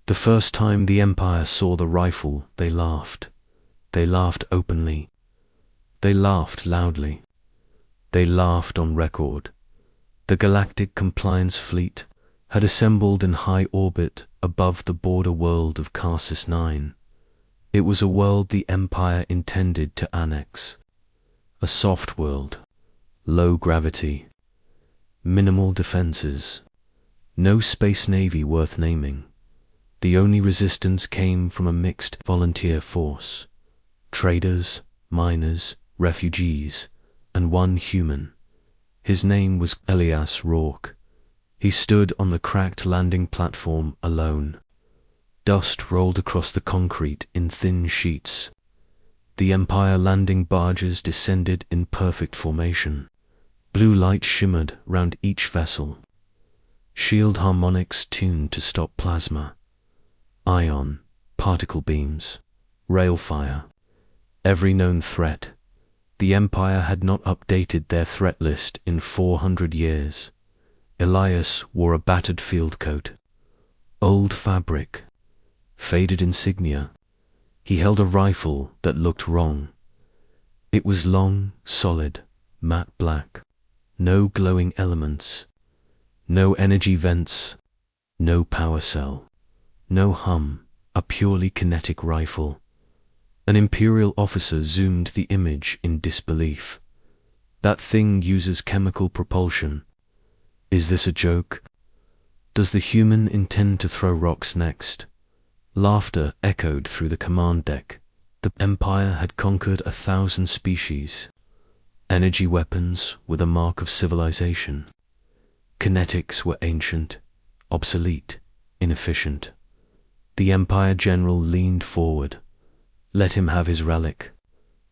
The first time the Empire saw the rifle, they laughed. They laughed openly. They laughed loudly. They laughed on record. The Galactic Compliance Fleet had assembled in high orbit above the border world of Karsus 9. It was a world the Empire intended to annex. A soft world, low gravity, minimal defenses, no space navy worth naming. The only resistance came from a mixed volunteer force, traders, miners, refugees, and one human. His name was Elias Rourke. He stood on the cracked landing platform alone. Dust rolled across the concrete in thin sheets. The Empire landing barges descended in perfect formation. Blue light shimmered round each vessel. Shield harmonics tuned to stop plasma. Ion, particle beams, rail fire. Every known threat. The Empire had not updated their threat list in 400 years. Elias wore a battered field coat. Old fabric. Faded insignia. He held a rifle that looked wrong. It was long, solid, matte black. No glowing elements. No energy vents. No power cell. No hum. A purely kinetic rifle. An Imperial officer zoomed the image in disbelief. That thing uses chemical propulsion. Is this a joke? Does the human intend to throw rocks next? Laughter echoed through the command deck. The Empire had conquered 1,000 species. Energy weapons were the mark of civilization. Kinetics were ancient, obsolete, inefficient. The Empire general leaned forward. Let him have his relic.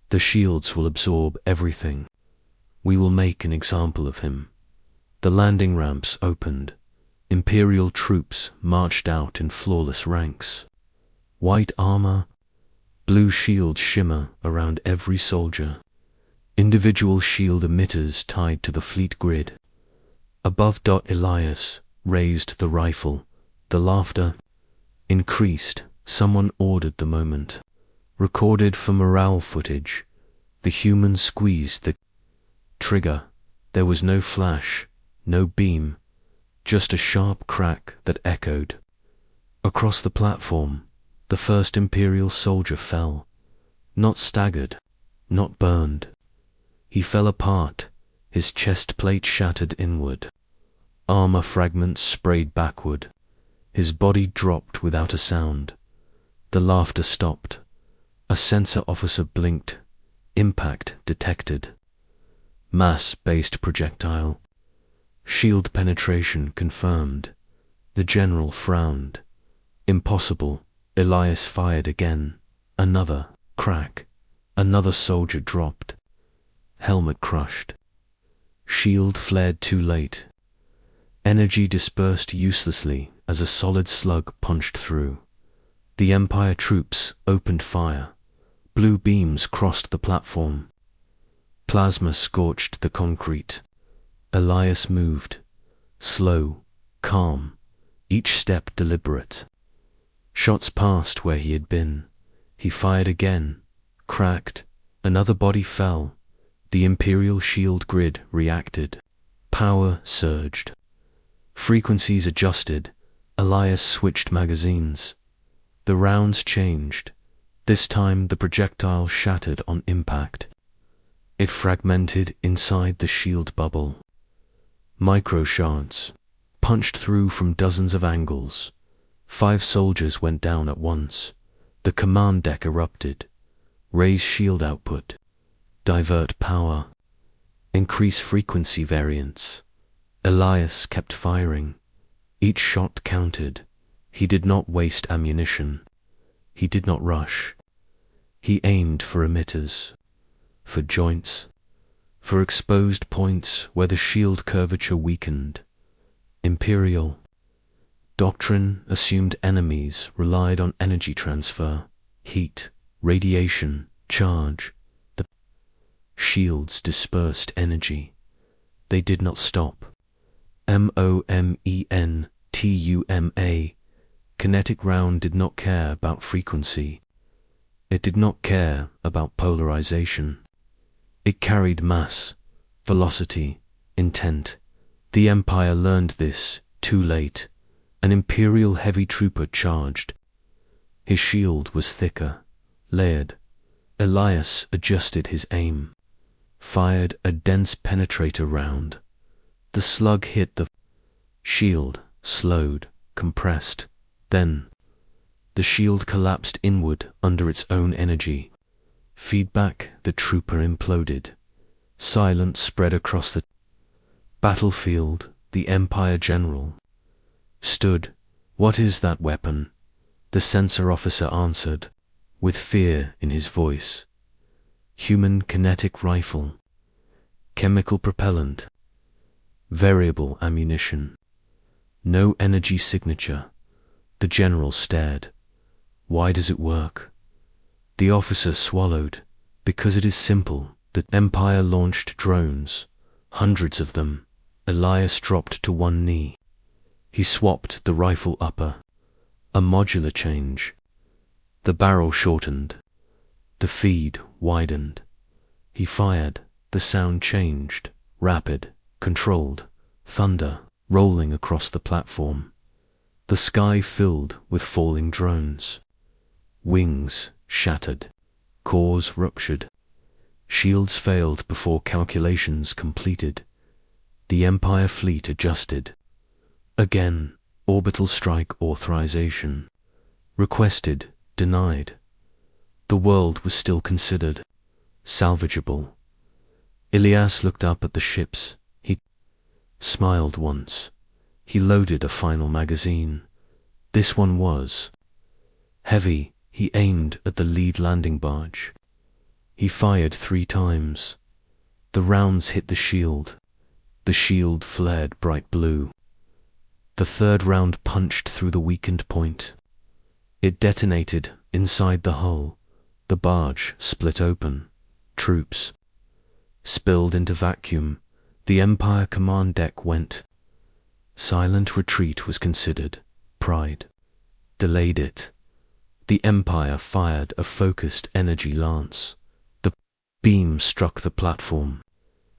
The shields will absorb everything. We will make an example of him. The landing ramps opened. Imperial troops marched out in flawless ranks. White armor, blue shields shimmer around every soldier. Individual shield emitters tied to the fleet grid. Above Elias raised the rifle. The laughter increased. Someone ordered the moment. Recorded for morale footage. The human squeezed the trigger. There was no flash, no beam, just a sharp crack that echoed. Across the platform, the first Imperial soldier fell. Not staggered, not burned. He fell apart, his chest plate shattered inward. Armor fragments sprayed backward. His body dropped without a sound. The laughter stopped. A sensor officer blinked. Impact detected. Mass-based projectile. Shield penetration confirmed. The general frowned. Impossible. Elias fired again. Another crack. Another soldier dropped. Helmet crushed. Shield flared too late. Energy dispersed uselessly as a solid slug punched through. The Empire troops opened fire. Blue beams crossed the platform. Plasma scorched the concrete. Elias moved. Slow, calm, each step deliberate. Shots passed where he had been. He fired again. Cracked. Another body fell. The Imperial shield grid reacted. Power surged. Frequencies adjusted. Elias switched magazines. The rounds changed. This time the projectile shattered on impact. It fragmented inside the shield bubble. Micro shards punched through from dozens of angles. 5 soldiers went down at once. The command deck erupted. Raise shield output. Divert power. Increase frequency variance. Elias kept firing. Each shot counted. He did not waste ammunition. He did not rush. He aimed for emitters, for joints, for exposed points where the shield curvature weakened. Imperial doctrine assumed enemies relied on energy transfer, heat, radiation, charge. The shields dispersed energy. They did not stop. MOMENTUMA. kinetic round did not care about frequency. It did not care about polarization. It carried mass, velocity, intent. The Empire learned this too late. An Imperial heavy trooper charged. His shield was thicker, layered. Elias adjusted his aim, fired a dense penetrator round. The slug hit the shield, slowed, compressed. Then, the shield collapsed inward under its own energy. Feedback, the trooper imploded. Silence spread across the battlefield. The Empire general stood. "What is that weapon?" The sensor officer answered, with fear in his voice. "Human kinetic rifle. Chemical propellant. Variable ammunition. No energy signature." The general stared. "Why does it work?" The officer swallowed. "Because it is simple." The Empire launched drones, hundreds of them. Elias dropped to one knee. He swapped the rifle upper. A modular change. The barrel shortened. The feed widened. He fired. The sound changed. Rapid, controlled. Thunder rolling across the platform. The sky filled with falling drones. Wings shattered. Cores ruptured. Shields failed before calculations completed. The Empire fleet adjusted. Again, orbital strike authorization. Requested, denied. The world was still considered salvageable. Elias looked up at the ships. He smiled once. He loaded a final magazine. This one was heavy. He aimed at the lead landing barge. He fired 3 times. The rounds hit the shield. The shield flared bright blue. The third round punched through the weakened point. It detonated inside the hull. The barge split open. Troops spilled into vacuum. The Empire command deck went. Silent retreat was considered. Pride delayed it. The Empire fired a focused energy lance. The beam struck the platform.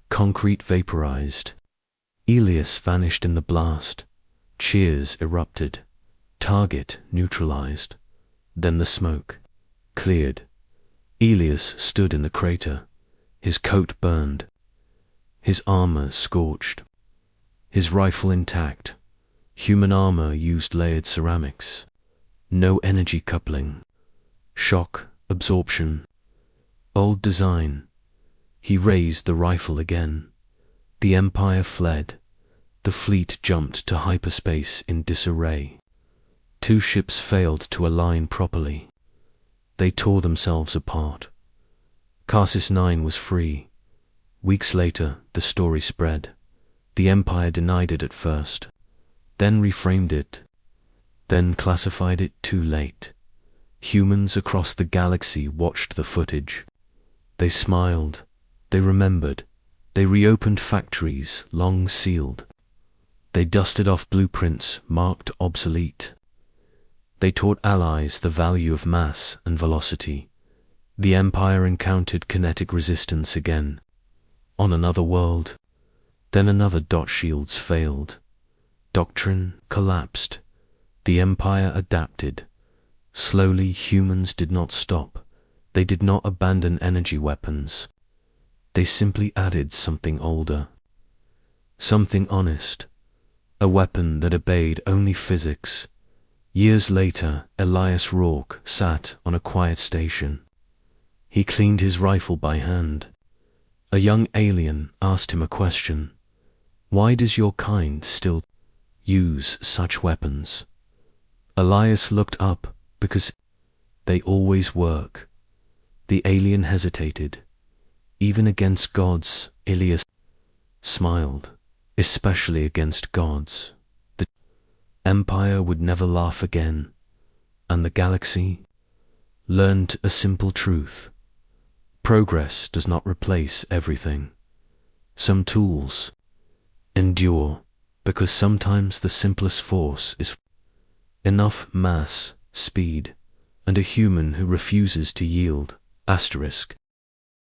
Concrete vaporized. Elias vanished in the blast. Cheers erupted. Target neutralized. Then the smoke cleared. Elias stood in the crater. His coat burned. His armor scorched. His rifle intact. Human armor used layered ceramics. No energy coupling. Shock absorption. Old design. He raised the rifle again. The Empire fled. The fleet jumped to hyperspace in disarray. 2 ships failed to align properly. They tore themselves apart. Cassis 9 was free. Weeks later, the story spread. The Empire denied it at first, then reframed it, then classified it too late. Humans across the galaxy watched the footage. They smiled. They remembered. They reopened factories long sealed. They dusted off blueprints marked obsolete. They taught allies the value of mass and velocity. The Empire encountered kinetic resistance again. On another world. Then another. Shields failed. Doctrine collapsed. The Empire adapted. Slowly, humans did not stop. They did not abandon energy weapons. They simply added something older. Something honest. A weapon that obeyed only physics. Years later, Elias Rourke sat on a quiet station. He cleaned his rifle by hand. A young alien asked him a question. "Why does your kind still use such weapons?" Elias looked up. "Because they always work." The alien hesitated. "Even against gods," Elias smiled. "Especially against gods." The Empire would never laugh again, and the galaxy learned a simple truth. Progress does not replace everything. Some tools endure because sometimes the simplest force is Enough mass, speed, and a human who refuses to yield. Asterisk.